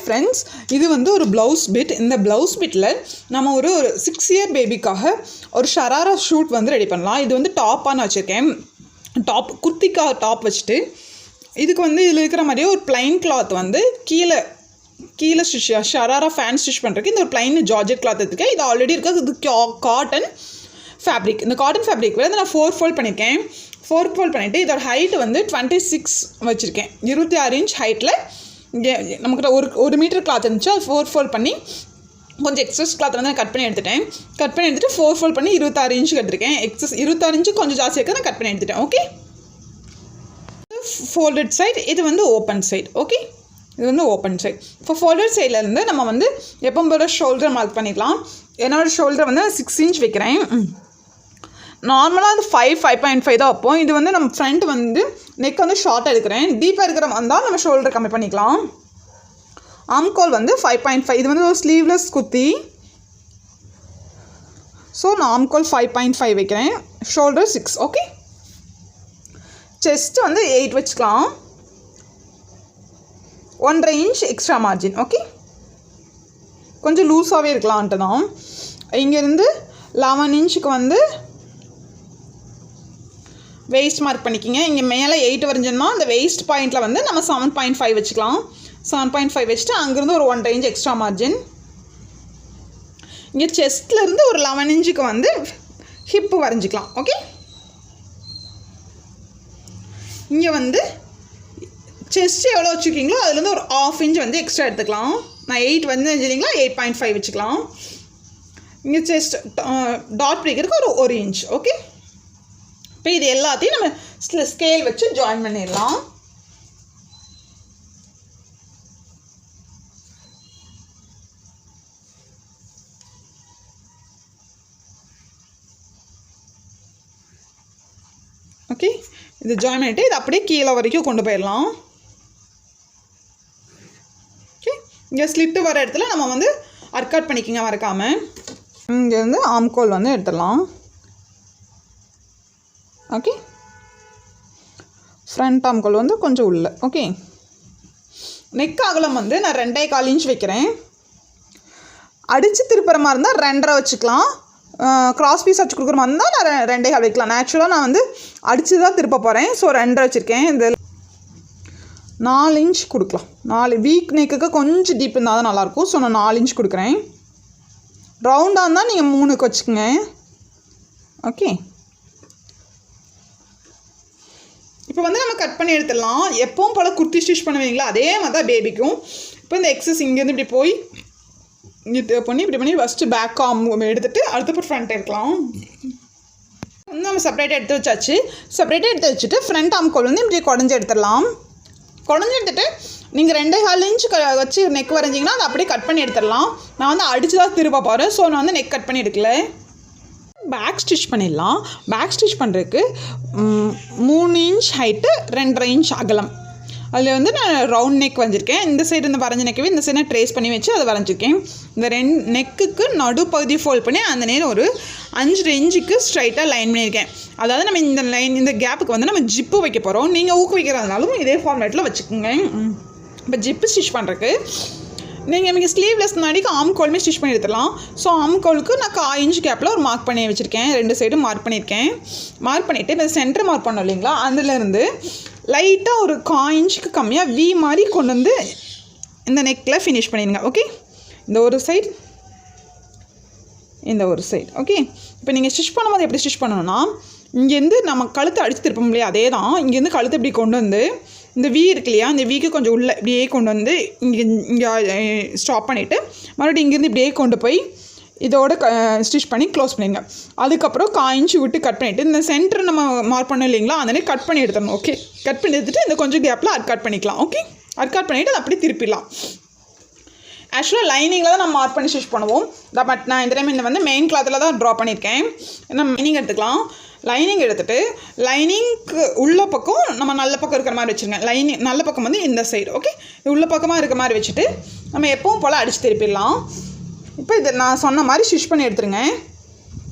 Friends, இது வந்து ஒரு ப்ளவுஸ் பிட். இந்த ப்ளவுஸ் பிட்டில் நம்ம ஒரு 6 இயர் பேபிக்காக ஒரு ஷராரா ஷூட் வந்து ரெடி பண்ணலாம். இது வந்து டாப்பாக வச்சுருக்கேன். குர்த்திக்கா டாப் வச்சுட்டு இதுக்கு வந்து இதில் இருக்கிற மாதிரியே ஒரு ப்ளைன் கிளாத் வந்து கீழே ஸ்டிச் ஷராரா ஃபேன் ஸ்டிச் பண்ணுறதுக்கு இந்த ஒரு ப்ளைன் ஜார்ஜெட் கிளாத் எடுத்துருக்கேன். இது ஆல்ரெடி இருக்குது. இது காட்டன் ஃபேப்ரிக். இந்த காட்டன் ஃபேப்ரிக் வந்து நான் 4 ஃபோல்ட் பண்ணியிருக்கேன். 4 ஃபோல்ட் பண்ணிவிட்டு இதோட ஹைட்டு வந்து 26 வச்சுருக்கேன். 26 இன்ச் ஹைட்டில் இங்கே நமக்கிட்ட ஒரு மீட்டர் கிளாத் இருந்துச்சு. அது 4 ஃபோல்ட் பண்ணி கொஞ்சம் எக்ஸஸ் கிளாத் வந்து நான் கட் பண்ணி எடுத்துட்டேன். 4 ஃபோல்ட் பண்ணி 26 இன்ச்சுக்கு எடுத்துருக்கேன். எக்ஸஸ் 26 இன்ச்சு கொஞ்சம் ஜாஸ்தி இருக்குது, நான் கட் பண்ணி எடுத்துட்டேன். ஓகே, ஃபோல்டட் சைட், இது வந்து ஓப்பன் சைட். ஓகே, இது வந்து ஓப்பன் சைட். இப்போ ஃபோல்டட் சைட்லேருந்து நம்ம வந்து எப்போ போல ஷோல்டர் மார்க் பண்ணிக்கலாம். என்னோடய ஷோல்டர் வந்து 6 இன்ச் வைக்கிறேன். நார்மலாக அது 5.5 தான் வைப்போம். இது வந்து நம்ம ஃப்ரண்ட் வந்து நெக் வந்து ஷார்ட்டாக எடுக்கிறேன். டீப்பாக இருக்கிற வந்தால் நம்ம ஷோல்டர் கம்மி பண்ணிக்கலாம். ஆம்கோல் வந்து 5.5. இது வந்து ஒரு ஸ்லீவ்லெஸ் குர்த்தி. ஸோ நான் ஆம்கோல் 5.5 வைக்கிறேன். ஷோல்டர் 6. ஓகே, செஸ்ட் வந்து 8 வச்சுக்கலாம். 1.5 இன்ச் எக்ஸ்ட்ரா மார்ஜின். ஓகே, கொஞ்சம் லூஸாகவே இருக்கலான்ட்டு தான். இங்கேருந்து 11 இன்ச்சுக்கு வந்து வெயிஸ்ட் மார்க் பண்ணிக்கிங்க. இங்கே மேலே 8 வரைஞ்சோம்னா அந்த வெயிஸ்ட் பாயிண்டில் வந்து நம்ம 7.5 வச்சுக்கலாம். 7.5 வச்சுட்டு அங்கேருந்து ஒரு 1.5 இன்ச் எக்ஸ்ட்ரா மார்ஜின். இங்கே செஸ்ட்லேருந்து ஒரு 11 இன்ச்சுக்கு வந்து ஹிப்பு வரைஞ்சிக்கலாம். ஓகே, இங்கே வந்து செஸ்ட் எவ்வளோ வச்சுருக்கீங்களோ அதுலேருந்து ஒரு 1/2 இன்ச் வந்து எக்ஸ்ட்ரா எடுத்துக்கலாம். நான் 8 வந்து வச்சுருந்தீங்களா 8.5 வச்சுக்கலாம். இங்கே செஸ்ட் டாட் பிடிக்கிறதுக்கு ஒரு இன்ச். ஓகே, இப்போ இது எல்லாத்தையும் நம்ம ஸ்கேல் வச்சு ஜாயின் பண்ணிடலாம். ஓகே, இது ஜாயின் பண்ணிவிட்டு இது அப்படியே கீழே வரைக்கும் கொண்டு போயிடலாம். ஓகே, இங்கே ஸ்லிட்டு வர இடத்துல நம்ம வந்து அர்கட் பண்ணிக்கிங்க மறக்காமல். இங்கேருந்து ஆம்கோல் வந்து எடுத்துடலாம். ஓகே, ஃப்ரண்ட் ஆம்கோல் வந்து கொஞ்சம் உள்ள. ஓகே, நெக் அகலம் வந்து நான் 2.25 இன்ச் வைக்கிறேன். அடித்து திருப்புற மாதிரி இருந்தால் 2.5 வச்சுக்கலாம். கிராஸ் பீஸ் வச்சு கொடுக்குற மாதிரி இருந்தால் நான் 2.5 வைக்கலாம். ஆக்சுவலாக நான் வந்து அடித்து தான் திருப்ப போகிறேன். ஸோ 2.5 வச்சுருக்கேன். இந்த 4 இன்ச் கொடுக்கலாம். 4 வீக் நெக்குக்கு கொஞ்சம் டீப் இருந்தால் தான் நல்லாயிருக்கும். ஸோ நான் 4 இன்ச் கொடுக்குறேன். ரவுண்டாக இருந்தால் நீங்கள் 3க்கு வச்சுக்கோங்க. ஓகே, இப்போ வந்து நம்ம கட் பண்ணி எடுத்துடலாம். எப்பவும் போல் குர்த்தி ஸ்டிச் பண்ணுவீங்களா அதே மாதிரி தான் பேபிக்கும். இப்போ இந்த எக்ஸஸ் இங்கேருந்து இப்படி போய் இங்கே பண்ணி இப்படி பண்ணி ஃபஸ்ட்டு பேக் ஆம் எடுத்துகிட்டு அடுத்தப்போ ஃப்ரண்ட் எடுக்கலாம். நம்ம செப்பரேட்டாக எடுத்து வச்சாச்சு. செப்பரேட்டாக எடுத்து வச்சுட்டு ஃப்ரண்ட் ஆம்கோல் வந்து இப்படி குடஞ்சி எடுத்துடலாம். குடஞ்சி எடுத்துகிட்டு நீங்கள் 2.5 இன்ச் வச்சு நெக் வரைஞ்சிங்கன்னா அதை அப்படியே கட் பண்ணி எடுத்துடலாம். நான் வந்து அடித்து தான் திரும்ப போகிறேன். ஸோ நான் வந்து நெக் கட் பண்ணி எடுக்கல. பேக் ஸ்டிச் பண்ணிடலாம். பேக் ஸ்டிச் பண்ணுறதுக்கு 3 இன்ச் ஹைட்டு 2.5 இன்ச் அகலம். அதில் வந்து நான் ரவுண்ட் நெக் வரைஞ்சிருக்கேன். இந்த சைடு இந்த வரைஞ்ச நெக்கவே இந்த சைடு நான் ட்ரேஸ் பண்ணி வச்சு அதை வரைஞ்சிருக்கேன். இந்த 2 நெக்குக்கு நடுப்பகுதி ஃபோல்ட் பண்ணி அந்த நேரம் ஒரு 5 இன்ச்சுக்கு ஸ்ட்ரைட்டாக லைன் பண்ணியிருக்கேன். அதாவது நம்ம இந்த கேப்புக்கு வந்து நம்ம ஜிப்பு வைக்க போகிறோம். நீங்கள் ஊக்கு வைக்கிறதுனாலும் இதே ஃபார்மேட்டில் வச்சுக்கோங்க. இப்போ ஜிப்பு ஸ்டிச் பண்ணுறதுக்கு நீங்கள் ஸ்லீவ்லெஸ் முன்னாடிக்கு ஆம்கோலுமே ஸ்டிச் பண்ணி எடுத்துடலாம். ஸோ ஆம்கோலுக்கு நான் 1/4 இன்ச் கேப்பில் ஒரு மார்க் பண்ணி வச்சுருக்கேன். 2 சைடும் மார்க் பண்ணியிருக்கேன். மார்க் பண்ணிவிட்டு இப்போ சென்டர் மார்க் பண்ணோம் இல்லைங்களா, அதுலேருந்து லைட்டாக ஒரு 1/4 இன்ச்சுக்கு கம்மியாக வி மாதிரி கொண்டு வந்து இந்த நெக்கில் ஃபினிஷ் பண்ணிடுங்க. ஓகே, இந்த ஒரு சைடு இந்த ஒரு சைடு. ஓகே, இப்போ நீங்கள் ஸ்டிச் பண்ணும்போது எப்படி ஸ்டிச் பண்ணணும்னா இங்கேருந்து நம்ம கழுத்தை அடித்து திருப்போம் இல்லையா, அதே தான். இங்கேருந்து கழுத்தை இப்படி கொண்டு வந்து இந்த வீ இருக்கு இல்லையா, இந்த வீக்கு கொஞ்சம் உள்ளே இப்படியே கொண்டு வந்து இங்கே ஸ்டாப் பண்ணிவிட்டு மறுபடியும் இங்கேருந்து இப்படியே கொண்டு போய் இதோட ஸ்டிச் பண்ணி க்ளோஸ் பண்ணிடுங்க. அதுக்கப்புறம் 1/4 இன்ச்சு விட்டு கட் பண்ணிவிட்டு இந்த சென்டர் நம்ம மார்க் பண்ணோம் இல்லைங்களா, அதனே கட் பண்ணி எடுத்துடணும். ஓகே, கட் பண்ணி எடுத்துகிட்டு இந்த கொஞ்சம் கேப்பில் கட் பண்ணிக்கலாம். ஓகே, கட் பண்ணிவிட்டு அதை அப்படியே திருப்பிடலாம். ஆக்சுவலாக லைனிங்கில் தான் நம்ம மார்க் பண்ணி ஸ்டிச் பண்ணுவோம். பட் நான் இந்த டைம் இந்த வந்து மெயின் கிளாத்தில் தான் ட்ரா பண்ணியிருக்கேன். நம்ம லைனிங் எடுத்துக்கலாம். லைனிங் எடுத்துகிட்டு லைனிங்க்கு உள்ள பக்கம் நம்ம நல்ல பக்கம் இருக்கிற மாதிரி வச்சுருங்க. லைனிங் நல்ல பக்கம் வந்து இந்த சைடு. ஓகே, உள்ள பக்கமாக இருக்க மாதிரி வச்சுட்டு நம்ம எப்பவும் போல் அடித்து திருப்பிடலாம். இப்போ இதை நான் சொன்ன மாதிரி ஸ்டிச் பண்ணி எடுத்துருங்க.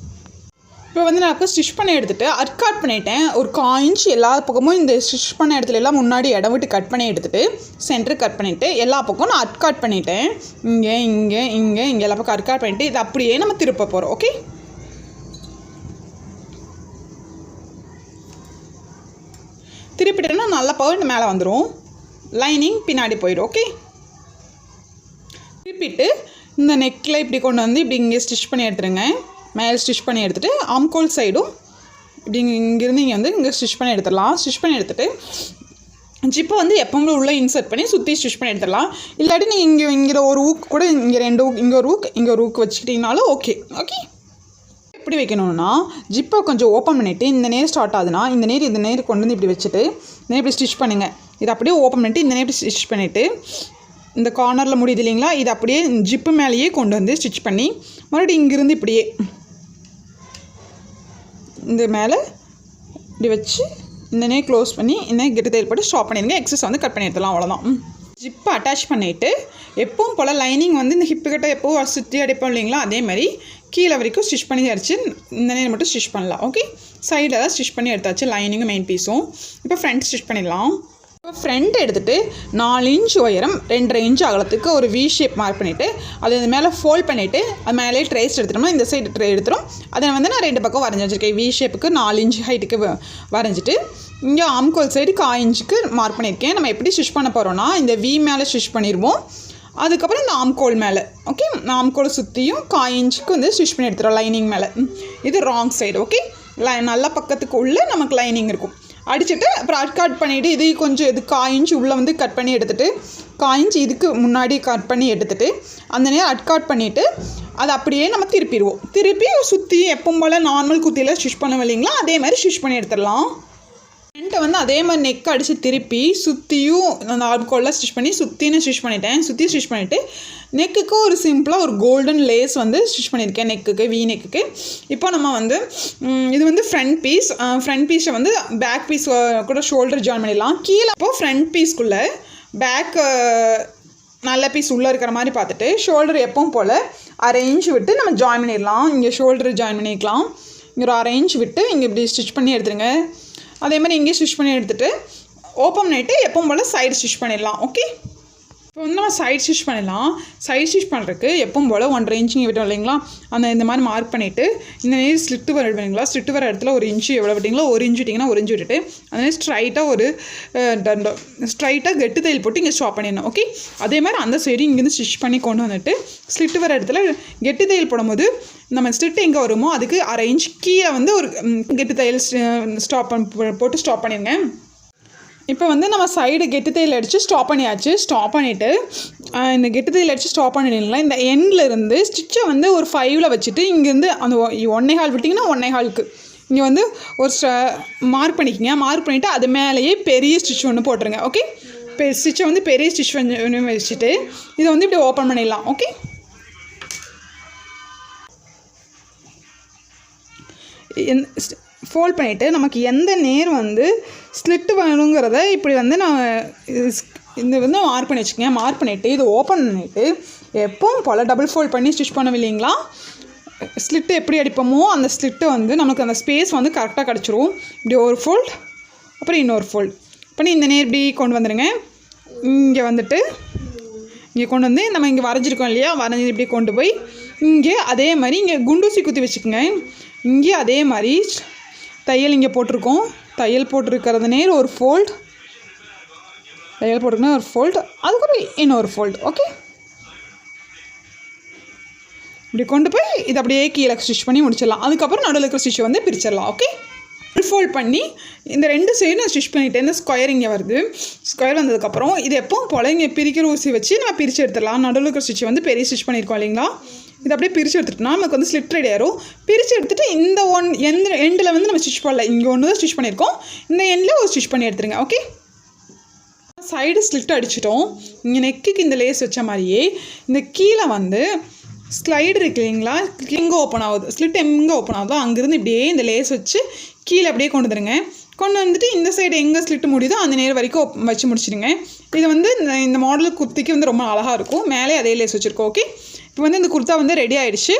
இப்போ வந்து நான் ஸ்டிச் பண்ணி எடுத்துகிட்டு அர்க்காட் பண்ணிட்டேன். ஒரு 1 இன்ச் எல்லா பக்கமும் இந்த ஸ்டிச் பண்ண இடத்துல எல்லாம் முன்னாடி இடம் விட்டு கட் பண்ணி எடுத்துகிட்டு சென்டர் கட் பண்ணிவிட்டு எல்லா பக்கம் நான் அர்க்காட் பண்ணிட்டேன். இங்கே இங்கே இங்கே இங்கே எல்லா பக்கம் அர்க்காட் பண்ணிவிட்டு இது அப்படியே நம்ம திருப்ப போகிறோம். ஓகே, திருப்பிட்டோன்னா நல்லா பாயிண்ட் மேலே வந்துடும், லைனிங் பின்னாடி போயிடும். ஓகே, திருப்பிட்டு இந்த நெக்கில் இப்படி கொண்டு வந்து இப்படி இங்கே ஸ்டிச் பண்ணி எடுத்துருங்க. மேலே ஸ்டிச் பண்ணி எடுத்துகிட்டு ஆம்கோல் சைடும் இப்படி இங்கேருந்து இங்கே வந்து இங்கே ஸ்டிச் பண்ணி எடுத்துடலாம். ஸ்டிச் பண்ணி எடுத்துகிட்டு ஜிப்பை வந்து எப்போங்களும் உள்ளே இன்சர்ட் பண்ணி சுற்றி ஸ்டிச் பண்ணி எடுத்துடலாம். இல்லாட்டி நீங்கள் இங்கே ஒரு ஊக்கு கூட இங்கே 2 ஊக், இங்கே ஒரு ஊக்கு வச்சுக்கிட்டிங்கனாலும் ஓகே. ஓகே, எப்படி வைக்கணும்னா ஜிப்பை கொஞ்சம் ஓப்பன் பண்ணிவிட்டு இந்த நேர் ஸ்டார்ட் ஆகுதுன்னா இந்த நேர் கொண்டு வந்து இப்படி வச்சுட்டு இந்த நேர் இப்படி ஸ்டிச் பண்ணுங்கள். இது அப்படியே ஓப்பன் பண்ணிவிட்டு இந்த நேர் இப்படி ஸ்டிச் பண்ணிவிட்டு இந்த கார்னரில் முடியுது இல்லைங்களா, இது அப்படியே ஜிப்பு மேலேயே கொண்டு வந்து ஸ்டிச் பண்ணி மறுபடியும் இங்கேருந்து இப்படியே இந்த மேலே இப்படி வச்சு இந்த நேர் க்ளோஸ் பண்ணி இந்த கெட்டு தையல் போட்டு ஸ்டாப் பண்ணிடுங்க. எக்ஸஸ் வந்து கட் பண்ணி எடுத்துடலாம். அவ்வளோதான். ஜிப்பை அட்டாச் பண்ணிவிட்டு எப்பவும் போல் லைனிங் வந்து இந்த ஹிப்பு கிட்ட எப்போவும் சுற்றி அடிப்போம் இல்லைங்களா, அதே மாதிரி கீழே வரைக்கும் ஸ்டிச் பண்ணி அடிச்சு இந்த நேரம் மட்டும் ஸ்டிச் பண்ணலாம். ஓகே, சைடில் தான் ஸ்டிச் பண்ணி எடுத்தாச்சு லைனிங்கும் மெயின் பீஸும். இப்போ ஃப்ரண்ட் ஸ்டிச் பண்ணிடலாம். இப்போ ஃப்ரண்ட் எடுத்துகிட்டு 4 இன்ச் உயரம் 2.5 இன்ச் அகலத்துக்கு ஒரு வி ஷேப் மார்க் பண்ணிவிட்டு அது இந்த மேலே ஃபோல்ட் பண்ணிவிட்டு அது மேலே ட்ரேஸ் எடுத்துட்டோம்னா இந்த சைடு ட்ரே எடுத்துரும். அதை வந்து நான் 2 பக்கம் வரைஞ்சி வச்சுருக்கேன். வி ஷேப்புக்கு 4 இன்ச் ஹைட்டுக்கு வரைஞ்சிட்டு இங்கே ஆம்கோல் சைடு 1 இன்ச்சுக்கு மார்க் பண்ணியிருக்கேன். நம்ம எப்படி ஸ்டிச் பண்ண போகிறோன்னா இந்த வி மேலே ஸ்டிச் பண்ணிடுவோம். அதுக்கப்புறம் இந்த ஆம்கோல் மேலே ஓகே, ஆம்கோல் சுற்றியும் 1 இன்ச்சுக்கு வந்து ஸ்டிச் பண்ணி எடுத்துகிறோம் லைனிங் மேலே. இது ராங் சைடு. ஓகே, நல்லா பக்கத்துக்கு உள்ளே நமக்கு லைனிங் இருக்கும். அடிச்சுட்டு அப்புறம் அட்காட் பண்ணிவிட்டு இது கொஞ்சம் இது 1 இன்ச் உள்ளே வந்து கட் பண்ணி எடுத்துகிட்டு 1 இன்ச் இதுக்கு முன்னாடி கட் பண்ணி எடுத்துகிட்டு அந்த நேரம் அட்காட் பண்ணிவிட்டு அதை அப்படியே நம்ம திருப்பிடுவோம். திருப்பி சுற்றி எப்பவும் போல் நார்மல் குத்தியில் ஸ்டிச் பண்ணுவோம் இல்லைங்களா, அதே மாதிரி ஸ்டிச் பண்ணி எடுத்துடலாம். ஃப்ரண்ட்டை வந்து அதே மாதிரி நெக் அடித்து திருப்பி சுற்றியும் அந்த ஆம்கோலில் ஸ்டிச் பண்ணி சுற்றின்னு ஸ்டிச் பண்ணிட்டேன். சுற்றி ஸ்டிச் பண்ணிவிட்டு நெக்குக்கு ஒரு சிம்பிளாக ஒரு கோல்டன் லேஸ் வந்து ஸ்டிச் பண்ணியிருக்கேன் நெக்குக்கு, வி நெக்குக்கு. இப்போ நம்ம வந்து இது வந்து ஃப்ரண்ட் பீஸை வந்து பேக் பீஸ் கூட ஷோல்டர் ஜாயின் பண்ணிடலாம். கீழே இப்போது ஃப்ரண்ட் பீஸ்க்குள்ளே பேக் நல்ல பீஸ் உள்ளே இருக்கிற மாதிரி பார்த்துட்டு ஷோல்டர் எப்பவும் போல் 1/2 இன்ச் விட்டு நம்ம ஜாயின் பண்ணிடலாம். இங்கே ஷோல்டர் ஜாயின் பண்ணிக்கலாம். இங்கே ஒரு 1/2 இன்ச் விட்டு இங்கே இப்படி ஸ்டிச் பண்ணி எடுத்துருங்க. அதே மாதிரி இங்கே ஸ்டிச் பண்ணி எடுத்துகிட்டு ஓப்பன் பண்ணிவிட்டு எப்பவும் போல் சைடு ஸ்டிச் பண்ணிடலாம். ஓகே, இப்போ வந்து நம்ம சைட் ஸ்டிச் பண்ணிடலாம். சைட் ஸ்டிச் பண்ணுறதுக்கு எப்பவும் போல் 1.5 இன்ச் இங்கே விட்டோம் இல்லைங்களா, இந்த மாதிரி மார்க் பண்ணிவிட்டு இந்த நேரம் ஸ்லிட்டு வர விடுவீங்களா, ஸ்லிட்டு வர இடத்துல 1 இன்ச்சு எவ்வளோ விட்டிங்களோ 1 இன்ச் விட்டிங்கன்னா 1 இன்ச் விட்டுட்டு அதே ஸ்ட்ரைட்டாக கெட்டு தையல் போட்டு இங்கே ஸ்டாப் பண்ணிடணும். ஓகே, அதே மாதிரி அந்த சைடு இங்கேருந்து ஸ்டிச் பண்ணி கொண்டு வந்துட்டு ஸ்லிட்டு வர இடத்துல கெட்டு தையல் போடும்போது நம்ம ஸ்லிட்டு எங்கே வருமோ அதுக்கு 1/2 இன்ச் கீழே வந்து ஒரு கெட்டு தையல் போட்டு ஸ்டாப் பண்ணிடுங்க. இப்போ வந்து நம்ம சைடு கெட்டு தையல் அடித்து ஸ்டாப் பண்ணியாச்சு. ஸ்டாப் பண்ணிவிட்டு இந்த கெட்டு தையல் அடித்து ஸ்டாப் பண்ணிடலாம். இந்த எண்டில் இருந்து ஸ்டிச்சை வந்து ஒரு 5ல் வச்சுட்டு இங்கேருந்து அந்த 1.25 விட்டிங்கன்னா 1.25க்கு இங்கே வந்து ஒரு மார்க் பண்ணிக்கோங்க. மார்க் பண்ணிவிட்டு அது மேலேயே பெரிய ஸ்டிச் ஒன்று போட்டுருங்க. ஓகே, ஸ்டிச்சை வந்து பெரிய ஸ்டிச் வச்சுட்டு இதை வந்து இப்படி ஓப்பன் பண்ணிடலாம். ஓகே, ஃபோல்ட் பண்ணிவிட்டு நமக்கு எந்த நேர் வந்து ஸ்லிட்டு வேணுங்கிறத இப்படி வந்து நான் இந்த வந்து மார்க் பண்ணி வச்சுக்கோங்க. மார்க் பண்ணிவிட்டு இது ஓப்பன் பண்ணிவிட்டு எப்பவும் போல் டபுள் ஃபோல்ட் பண்ணி ஸ்டிச் பண்ண இல்லைங்களா, ஸ்லிட்டு எப்படி அடிப்போமோ அந்த ஸ்லிட்டு வந்து நமக்கு அந்த ஸ்பேஸ் வந்து கரெக்டாக கிடச்சிரும். இப்படி ஒரு ஃபோல்ட் அப்புறம் இன்னொரு ஃபோல்ட் பண்ணி இந்த நேர் இப்படி கொண்டு வந்துடுங்க. இங்கே வந்துட்டு இங்கே கொண்டு வந்து நம்ம இங்கே வரைஞ்சிருக்கோம் இல்லையா, வரைஞ்சி இப்படி கொண்டு போய் இங்கே அதே மாதிரி இங்கே குண்டூசி குத்தி வச்சுக்கோங்க. இங்கே அதே மாதிரி தையல் இங்கே போட்டிருக்கோம். தையல் போட்டிருக்கிறது நேர் ஒரு ஃபோல்ட், தையல் போட்டிருக்கணும் ஒரு ஃபோல்ட், அதுக்கப்புறம் இன்னொரு ஃபோல்ட். ஓகே, இப்படி கொண்டு போய் இது அப்படியே கீழே ஸ்டிச் பண்ணி முடிச்சிடலாம். அதுக்கப்புறம் நடுவில் இருக்கிற ஸ்டிச்சை வந்து பிரிச்சிடலாம். ஓகே, ஃபோல்ட் பண்ணி இந்த 2 சைடும் நான் ஸ்டிச் பண்ணிவிட்டேன். இந்த ஸ்கொயர் இங்கே வருது. ஸ்கொயர் வந்ததுக்கப்புறம் இது எப்பவும் போல் இங்கே பிரிக்கிற ஊசி வச்சு நம்ம பிரித்து எடுத்துடலாம். நடுவில் இருக்கிற ஸ்டிச்சை வந்து பெரிய ஸ்டிச் பண்ணியிருக்கோம் இல்லைங்களா, இது அப்படியே பிரித்து எடுத்துட்டோம்னா நமக்கு வந்து ஸ்லிட் ரெடி ஆயிரும். பிரித்து எடுத்துகிட்டு இந்த எண்டில் வந்து நம்ம ஸ்டிச் பண்ணல, இங்கே ஒன்று தான் ஸ்டிச் பண்ணியிருக்கோம், இந்த எண்டில் ஒரு ஸ்டிச் பண்ணி எடுத்துருங்க. ஓகே, சைடு ஸ்லிட் அடிச்சிட்டோம். இங்கே நெக்குக்கு இந்த லேஸ் வச்ச மாதிரியே இந்த கீழே வந்து ஸ்லைடு இருக்கு இல்லைங்களா, எங்கே ஓப்பன் ஆகுது ஸ்லிட் எங்கே ஓப்பன் ஆகுதோ அங்கேருந்து இப்படியே இந்த லேஸ் வச்சு கீழே அப்படியே கொண்டு வந்துடுங்க. கொண்டு வந்துட்டு இந்த சைடு எங்கே ஸ்லிட்டு முடியுதோ அந்த நேரம் வரைக்கும் வச்சு முடிச்சிடுங்க. இது வந்து இந்த மாடல் குர்த்திக்கு வந்து ரொம்ப அழகாக இருக்கும். மேலே அதே லேஸ் வச்சுருக்கோம். ஓகே, இப்போ வந்து இந்த குர்த்தா வந்து ரெடி ஆகிடுச்சு.